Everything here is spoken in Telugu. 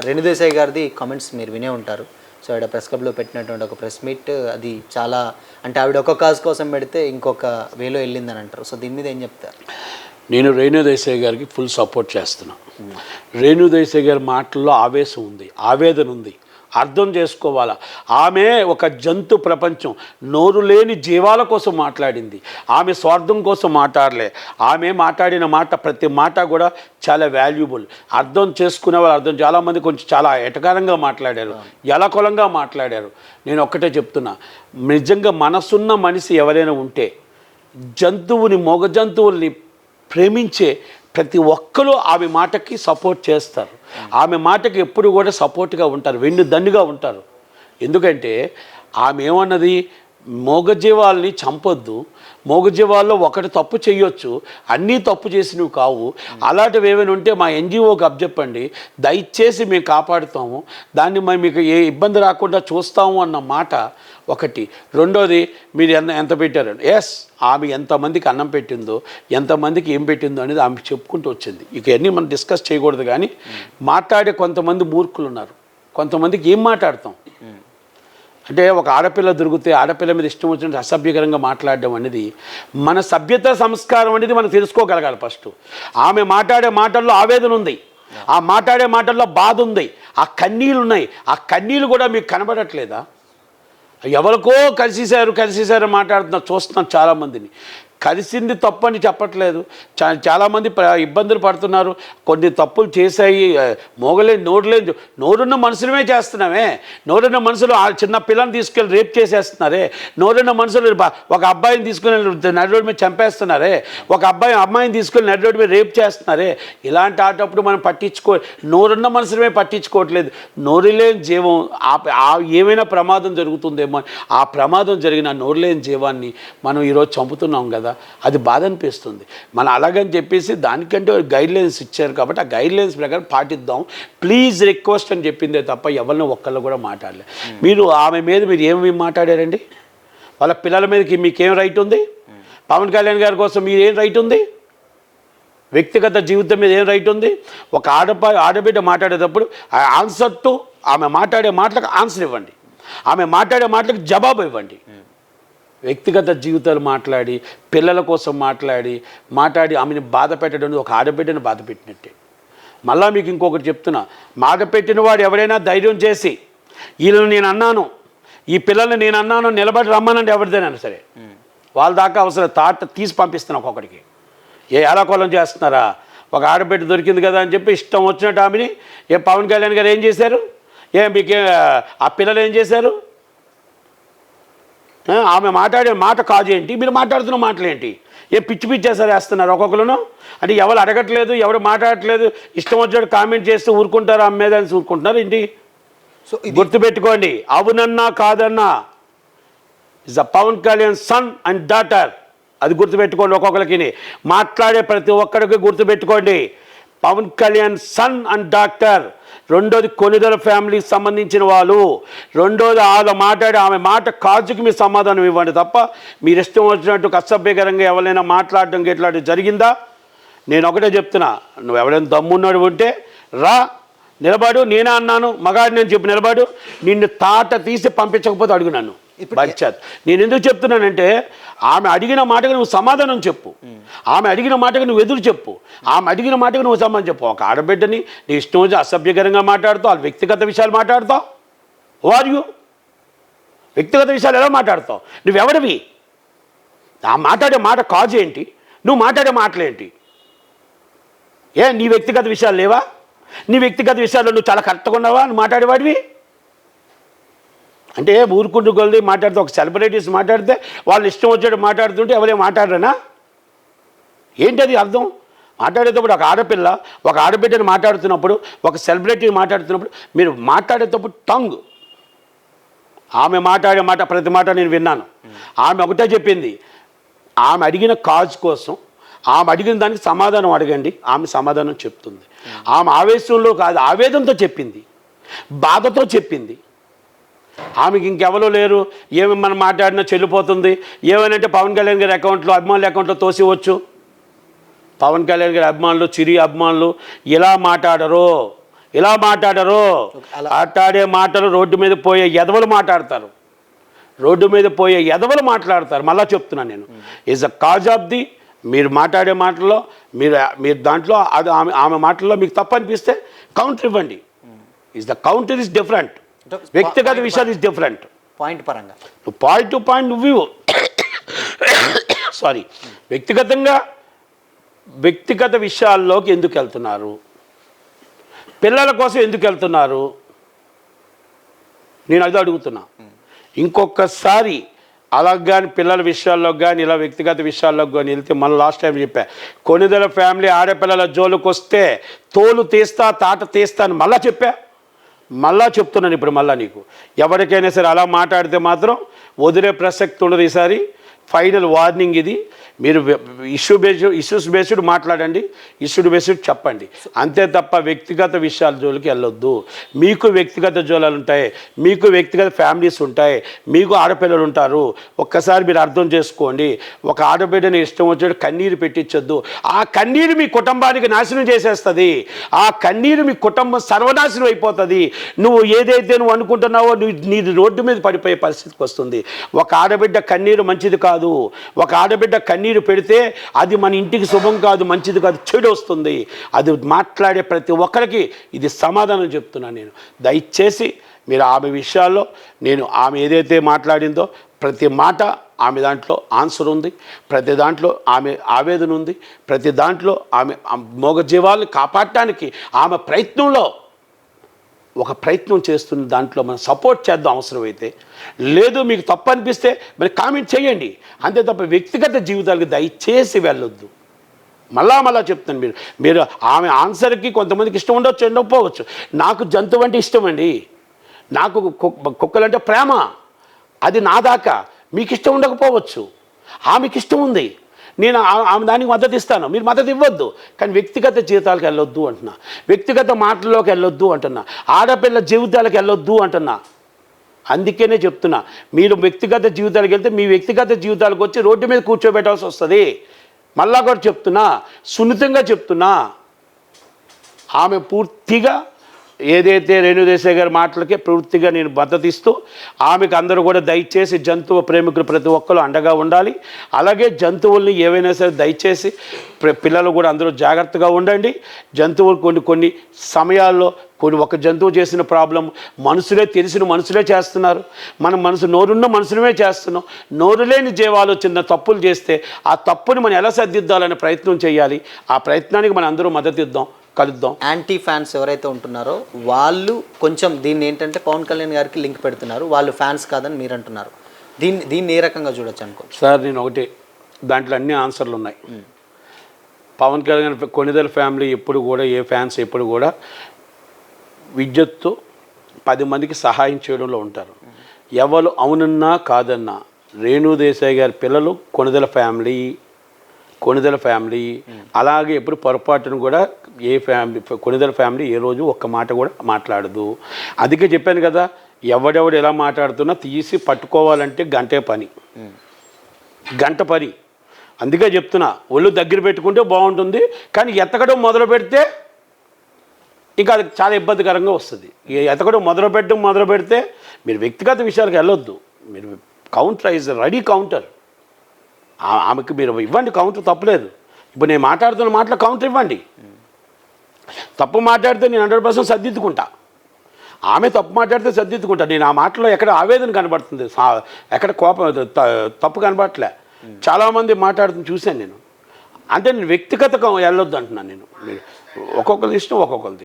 రేణుదేశాయ్ గారిది కామెంట్స్ మీరు వినే ఉంటారు. సో, ఆవిడ ప్రెస్ క్లబ్‌లో పెట్టినటువంటి ఒక ప్రెస్ మీట్ అది చాలా అంటే ఆవిడ ఒక కాజ్ కోసం పెడితే ఇంకొక వేలో ఎళ్ళిందని అంటారు. సో, దీని మీద ఏం చెప్తారు? నేను రేణుదేశాయ్ గారికి ఫుల్ సపోర్ట్ చేస్తున్నా. రేణుదేశాయ్ గారి మాటల్లో ఆవేశం ఉంది, ఆవేదన ఉంది. అర్థం చేసుకోవాలా. ఆమె ఒక జంతు ప్రపంచం, నోరు లేని జీవాల కోసం మాట్లాడింది. ఆమె స్వార్థం కోసం మాట్లాడలే. ఆమె మాట్లాడిన మాట ప్రతి మాట కూడా చాలా వాల్యుబుల్. అర్థం చేసుకునే వాళ్ళు అర్థం. చాలామంది కొంచెం చాలా ఎటకారంగా మాట్లాడారు, ఎలకొలంగా మాట్లాడారు. నేను ఒక్కటే చెప్తున్నా, నిజంగా మనసున్న మనిషి ఎవరైనా ఉంటే జంతువుని, మొగ జంతువుల్ని ప్రేమించే ప్రతి ఒక్కరూ ఆమె మాటకి సపోర్ట్ చేస్తారు. ఆమె మాటకి ఎప్పుడు కూడా సపోర్ట్గా ఉంటారు, వెన్నుదన్నుగా ఉంటారు. ఎందుకంటే ఆమె ఏమన్నది, మూగజీవాల్ని చంపొద్దు, మూగజీవాల్లో ఒకటి తప్పు చేయొచ్చు, అన్నీ తప్పు చేసినవి కావు. అలాంటివి ఏమైనా ఉంటే మా ఎన్జిఓకి అప్పచెప్పండి, దయచేసి మేము కాపాడుతాము, దాన్ని మేము మీకు ఏ ఇబ్బంది రాకుండా చూస్తాము అన్న మాట ఒకటి. రెండోది, మీరు ఎంత పెట్టారు, ఎస్ ఆమె ఎంతమందికి అన్నం పెట్టిందో, ఎంతమందికి ఏం పెట్టిందో అనేది ఆమె చెప్పుకుంటూ వచ్చింది. ఇక అన్నీ మనం డిస్కస్ చేయకూడదు. కానీ మాట్లాడే కొంతమంది మూర్ఖులు ఉన్నారు, కొంతమందికి ఏం మాట్లాడతాం అంటే, ఒక ఆడపిల్ల దొరికితే ఆడపిల్ల మీద ఇష్టం వచ్చినట్టు అసభ్యకరంగా మాట్లాడడం అనేది మన సభ్యత సంస్కారం అనేది మనం తెలుసుకోగలగాలి ఫస్ట్. ఆమె మాట్లాడే మాటల్లో ఆవేదన ఉంది, ఆ మాట్లాడే మాటల్లో బాధ ఉంది, ఆ కన్నీళ్ళు ఉన్నాయి. ఆ కన్నీళ్ళు కూడా మీకు కనబడట్లేదా? ఎవరికో కలిసేశారు మాట్లాడుతున్నారు, చూస్తున్నాం చాలామందిని. కలిసింది తప్పని చెప్పట్లేదు, చాలామంది ఇబ్బందులు పడుతున్నారు. కొన్ని తప్పులు చేశాయి, నోరున్న మనుషులమే చేస్తున్నామే. నోరున్న మనుషులు చిన్న పిల్లని తీసుకెళ్ళి రేప్ చేసేస్తున్నారే. నోరున్న మనుషులు ఒక అబ్బాయిని తీసుకుని నడి రోడ్డు మీద చంపేస్తున్నారే. ఒక అమ్మాయిని తీసుకొని నడి రోడ్డు మీద రేప్ చేస్తున్నారే. ఇలాంటి ఆటప్పుడు మనం నోరున్న మనుషులమే పట్టించుకోవట్లేదు. నోరులేని జీవం ఏమైనా ప్రమాదం జరుగుతుందేమో, ఆ ప్రమాదం జరిగిన నోరులేని జీవాన్ని మనం ఈరోజు చంపుతున్నాం కదా, అది బాధ అనిపిస్తుంది. మనం అలాగని చెప్పేసి దానికంటే గైడ్లైన్స్ ఇచ్చారు కాబట్టి ఆ గైడ్లైన్స్ ప్రకారం పాటిద్దాం, ప్లీజ్ రిక్వెస్ట్ అని చెప్పిందే తప్ప ఎవరిని ఒక్కళ్ళు కూడా మాట్లాడలేదు. మీరు ఆమె మీద మీరు ఏమి మాట్లాడారండి? వాళ్ళ పిల్లల మీదకి మీకేం రైట్ ఉంది? పవన్ కళ్యాణ్ గారి కోసం మీరేం రైట్ ఉంది? వ్యక్తిగత జీవితం మీద ఏం రైట్ ఉంది? ఒక ఆడబిడ్డ మాట్లాడేటప్పుడు ఆన్సర్ టు ఆమె మాట్లాడే మాటలకు ఆన్సర్ ఇవ్వండి, ఆమె మాట్లాడే మాటలకు జవాబు ఇవ్వండి. వ్యక్తిగత జీవితాలు మాట్లాడి, పిల్లల కోసం మాట్లాడి ఆమెను బాధ పెట్టడం ఒక ఆడబిడ్డను బాధ పెట్టినట్టే. మళ్ళా మీకు ఇంకొకటి చెప్తున్నా, మాట పెట్టిన వాడు ఎవరైనా ధైర్యం చేసి వీళ్ళని నేను అన్నాను, ఈ పిల్లల్ని నేను అన్నాను నిలబడి రమ్మనండి, ఎవరిదైనా సరే. వాళ్ళ దాకా అవసరం తాట తీసి పంపిస్తున్నా ఒక్కొక్కడికి. ఏలాకోలం చేస్తున్నారా? ఒక ఆడబిడ్డ దొరికింది కదా అని చెప్పి ఇష్టం వచ్చినట్టు ఆమెని పవన్ కళ్యాణ్ గారు ఏం చేశారు? మీకు ఆ పిల్లలు ఏం చేశారు? ఆమె మాట్లాడే మాట కాజు ఏంటి, మీరు మాట్లాడుతున్న మాటలు ఏంటి? పిచ్చేసారి వేస్తున్నారు ఒక్కొక్కరును. అంటే ఎవరు అడగట్లేదు, ఎవరు మాట్లాడట్లేదు, ఇష్టం వచ్చినట్టు కామెంట్ చేస్తూ ఊరుకుంటారు, ఆమె మీద ఊరుకుంటున్నారు ఏంటి? సో గుర్తుపెట్టుకోండి, అవునన్నా కాదన్నా is the Pawan Kalyan son and daughter. అది గుర్తుపెట్టుకోండి. ఒక్కొక్కరికి మాట్లాడే ప్రతి ఒక్కరికి గుర్తుపెట్టుకోండి, Pawan Kalyan son and doctor. రెండోది కొనిదల ఫ్యామిలీకి సంబంధించిన వాళ్ళు. రెండోది ఆమె మాట కాజుకి మీరు సమాధానం ఇవ్వండి తప్ప మీరు ఇష్టం వచ్చినట్టు అసభ్యకరంగా ఎవరైనా మాట్లాడడం ఇట్లాంటి జరిగిందా? నేను ఒకటే చెప్తున్నా, నువ్వు ఎవరైనా దమ్మున్నాడు ఉంటే రా, నిలబడు. నేనే అన్నాను మగాడిని అని చెప్పి నిలబడు. నిన్ను తాట తీసి పంపించకపోతే అడుగు నన్ను పంచాత్. నేను ఎందుకు చెప్తున్నానంటే, ఆమె అడిగిన మాటకు నువ్వు సమాధానం చెప్పు, ఆమె అడిగిన మాటకు నువ్వు ఎదురు చెప్పు, ఆమె అడిగిన మాటకు నువ్వు సమాధానం చెప్పు. ఒక ఆడబిడ్డని నీ ఇష్టం వచ్చి అసభ్యకరంగా మాట్లాడుతావు, వాళ్ళ వ్యక్తిగత విషయాలు మాట్లాడతావు. వారు వ్యక్తిగత విషయాలు ఎలా మాట్లాడతావు? నువ్వెవడివి? ఆ మాట్లాడే మాట కాజు ఏంటి? నువ్వు మాట్లాడే మాటలేంటి? నీ వ్యక్తిగత విషయాలు లేవా? నీ వ్యక్తిగత విషయాల్లో నువ్వు చాలా కరెక్ట్గా ఉన్నావా నువ్వు మాట్లాడేవాడివి? అంటే ఊరుకుంటూ కొలిది మాట్లాడితే, ఒక సెలబ్రిటీస్ మాట్లాడితే వాళ్ళు ఇష్టం వచ్చేటట్టు మాట్లాడుతుంటే ఎవరేం మాట్లాడరనా? ఏంటది అర్థం? మాట్లాడేటప్పుడు ఒక ఆడబిడ్డని మాట్లాడుతున్నప్పుడు, ఒక సెలబ్రిటీని మాట్లాడుతున్నప్పుడు మీరు మాట్లాడేటప్పుడు టంగ్, ఆమె మాట్లాడే మాట ప్రతి మాట నేను విన్నాను. ఆమె ఒకటే చెప్పింది, ఆమె అడిగిన కాజ్ కోసం, ఆమె అడిగిన దానికి సమాధానం అడగండి, ఆమె సమాధానం చెప్తుంది. ఆమె ఆవేశంలో కాదు, ఆవేదనతో చెప్పింది, బాధతో చెప్పింది. ఆమెకి ఇంకెవరూ లేరు, ఏమి మనం మాట్లాడినా చెల్లిపోతుంది. ఏమనంటే పవన్ కళ్యాణ్ గారి అకౌంట్లో, అభిమానుల అకౌంట్లో తోసివచ్చు. పవన్ కళ్యాణ్ గారి అభిమానులు, చిరి అభిమానులు ఇలా మాట్లాడరు, ఇలా మాట్లాడరు. మాట్లాడే మాటలు రోడ్డు మీద పోయే ఎదవలు మాట్లాడతారు, రోడ్డు మీద పోయే ఎదవలు మాట్లాడతారు. మళ్ళా చెప్తున్నాను నేను, is a cause of the మీరు మాట్లాడే మాటల్లో మీరు దాంట్లో అది ఆమె మాటల్లో మీకు తప్పు అనిపిస్తే కౌంటర్ ఇవ్వండి. Is the counter is different, వ్యక్తిగత విషయాలు ఇస్ డిఫరెంట్. పాయింట్ పరంగా పాయింట్ టు పాయింట్ నువ్వు సారీ వ్యక్తిగత విషయాల్లోకి ఎందుకు వెళ్తున్నారు, పిల్లల కోసం ఎందుకు వెళ్తున్నారు, నేను అది అడుగుతున్నా. ఇంకొకసారి అలా కానీ పిల్లల విషయాల్లో కానీ ఇలా వ్యక్తిగత విషయాల్లోకి కానీ వెళ్తే మళ్ళీ లాస్ట్ టైం చెప్పా, కొనిదెల ఫ్యామిలీ ఆడపిల్లల జోలికి వస్తే తోలు తీస్తా తాట తీస్తా అని మళ్ళా చెప్తున్నాను. ఇప్పుడు మళ్ళీ నీకు ఎవరికైనా సరే అలా మాట్లాడితే వదిలే ప్రసక్తి ఉండదు. ఈసారి ఫైనల్ వార్నింగ్ ఇది. మీరు ఇష్యూస్ బేస్డ్ మాట్లాడండి, ఇష్యూడ్ బేస్డ్ చెప్పండి, అంతే తప్ప వ్యక్తిగత విషయాల జోలికి వెళ్ళొద్దు. మీకు వ్యక్తిగత జోలాలు ఉంటాయి, మీకు వ్యక్తిగత ఫ్యామిలీస్ ఉంటాయి, మీకు ఆడపిల్లలు ఉంటారు. ఒక్కసారి మీరు అర్థం చేసుకోండి. ఒక ఆడబిడ్డని ఇష్టం వచ్చేది కన్నీరు పెట్టించొద్దు. ఆ కన్నీరు మీ కుటుంబానికి నాశనం చేసేస్తుంది, ఆ కన్నీరు మీ కుటుంబం సర్వనాశనం అయిపోతుంది. నువ్వు ఏదైతే నువ్వు అనుకుంటున్నావో నీ రోడ్డు మీద పడిపోయే పరిస్థితికి వస్తుంది. ఒక ఆడబిడ్డ కన్నీరు మంచిది కాదు, ఒక ఆడబిడ్డ కన్నీరు పెడితే అది మన ఇంటికి శుభం కాదు, మంచిది కాదు, చెడు వస్తుంది. అది మాట్లాడే ప్రతి ఒక్కరికి ఇది సమాధానం చెప్తున్నాను నేను. దయచేసి మీరు ఆమె విషయాల్లో ఆమె ఏదైతే మాట్లాడిందో ప్రతి మాట ఆమె దాంట్లో ఆన్సర్ ఉంది, ప్రతి దాంట్లో ఆమె ఆవేదన ఉంది, ప్రతి దాంట్లో ఆమె మూగజీవాలను కాపాడటానికి ఆమె ప్రయత్నం చేస్తున్న దాంట్లో మనం సపోర్ట్ చేద్దాం అవసరమైతే. లేదు మీకు తప్పు అనిపిస్తే మరి కామెంట్ చేయండి, అంతే తప్ప వ్యక్తిగత జీవితాలకు దయచేసి వెళ్ళొద్దు. మళ్ళా చెప్తాను, మీరు ఆమె ఆన్సర్కి కొంతమందికి ఇష్టం ఉండొచ్చు, ఉండకపోవచ్చు. నాకు జంతువు అంటే ఇష్టం అండి, నాకు కుక్కలంటే ప్రేమ, అది నా దాకా. మీకు ఇష్టం ఉండకపోవచ్చు, ఆమెకి ఇష్టం ఉంది, నేను ఆమె దానికి మద్దతు ఇస్తాను, మీరు మద్దతు ఇవ్వద్దు. కానీ వ్యక్తిగత జీవితాలకు వెళ్ళొద్దు అంటున్నా, వ్యక్తిగత మాటల్లోకి వెళ్ళొద్దు అంటున్నా, ఆడపిల్ల జీవితాలకు వెళ్ళొద్దు అంటున్నా. అందుకనే చెప్తున్నా, మీరు వ్యక్తిగత జీవితాలకు వెళ్తే మీ వ్యక్తిగత జీవితాలకు వచ్చి రోడ్డు మీద కూర్చోబెట్టాల్సి వస్తుంది. మళ్ళా కూడా చెప్తున్నా, సున్నితంగా చెప్తున్నా, ఆమె పూర్తిగా ఏదైతే రేణుదేశాయ్ గారి మాటలకే పూర్తిగా నేను మద్దతు ఇస్తూ, ఆమెకు అందరూ కూడా దయచేసి జంతువు ప్రేమికులు ప్రతి ఒక్కరు అండగా ఉండాలి. అలాగే జంతువుల్ని ఏవైనా సరే దయచేసి పిల్లలు కూడా అందరూ జాగ్రత్తగా ఉండండి. జంతువులు కొన్ని సమయాల్లో ఒక జంతువు చేసిన ప్రాబ్లం తెలిసిన మనుషులే చేస్తున్నారు. మనం నోరున్న మనుషులమే చేస్తున్నాం. నోరు లేని జీవాలు చిన్న తప్పులు చేస్తే ఆ తప్పుని మనం ఎలా సర్దిద్దాలనే ప్రయత్నం చేయాలి. ఆ ప్రయత్నానికి మనం అందరూ మద్దతు ఇద్దాం, కలుద్దాం. యాంటీ ఫ్యాన్స్ ఎవరైతే ఉంటున్నారో వాళ్ళు కొంచెం దీన్ని ఏంటంటే పవన్ కళ్యాణ్ గారికి లింక్ పెడుతున్నారు, వాళ్ళు ఫ్యాన్స్ కాదని మీరు అంటున్నారు. దీన్ని ఏ రకంగా చూడొచ్చు అనుకోవచ్చు సార్? నేను ఒకటి, దాంట్లో అన్ని ఆన్సర్లు ఉన్నాయి. పవన్ కళ్యాణ్ కొనిదెల ఫ్యామిలీ ఎప్పుడు కూడా, ఏ ఫ్యాన్స్ ఎప్పుడు కూడా విద్యుత్తు 10 మందికి సహాయం చేయడంలో ఉంటారు. ఎవరు అవునన్నా కాదన్నా రేణుదేశాయ్ గారి పిల్లలు కొనిదెల ఫ్యామిలీ అలాగే ఎప్పుడు పొరపాటును కూడా కొనిదెల ఫ్యామిలీ ఏ రోజు ఒక్క మాట కూడా మాట్లాడదు. అందుకే చెప్పాను కదా, ఎవడెవడు ఎలా మాట్లాడుతున్నా తీసి పట్టుకోవాలంటే గంట పని. అందుకే చెప్తున్నా, ఒళ్ళు దగ్గర పెట్టుకుంటే బాగుంటుంది, కానీ ఎతకడం మొదలు పెడితే ఇంకా అది చాలా ఇబ్బందికరంగా వస్తుంది. ఎతకడం మొదలు పెడితే మీరు వ్యక్తిగత విషయాలకు వెళ్ళొద్దు. మీరు కౌంటర్ ఈజ్ రెడీ కౌంటర్. ఆమెకు మీరు ఇవ్వండి కౌంటర్, తప్పులేదు. ఇప్పుడు నేను మాట్లాడుతున్న మాటలో కౌంటర్ ఇవ్వండి. తప్పు మాట్లాడితే నేను 100% సర్దిద్దుకుంటా. ఆమె తప్పు మాట్లాడితే సర్దిద్దుకుంటా. నేను ఆ మాటలో ఎక్కడ ఆవేదన కనబడుతుంది, ఎక్కడ కోపం తప్పు కనబడట్లే. చాలామంది మాట్లాడుతుంది చూశాను నేను. అంటే నేను వ్యక్తిగత వెళ్ళొద్దు అంటున్నాను నేను. ఒక్కొక్కరి ఇష్టం ఒక్కొక్కరిది.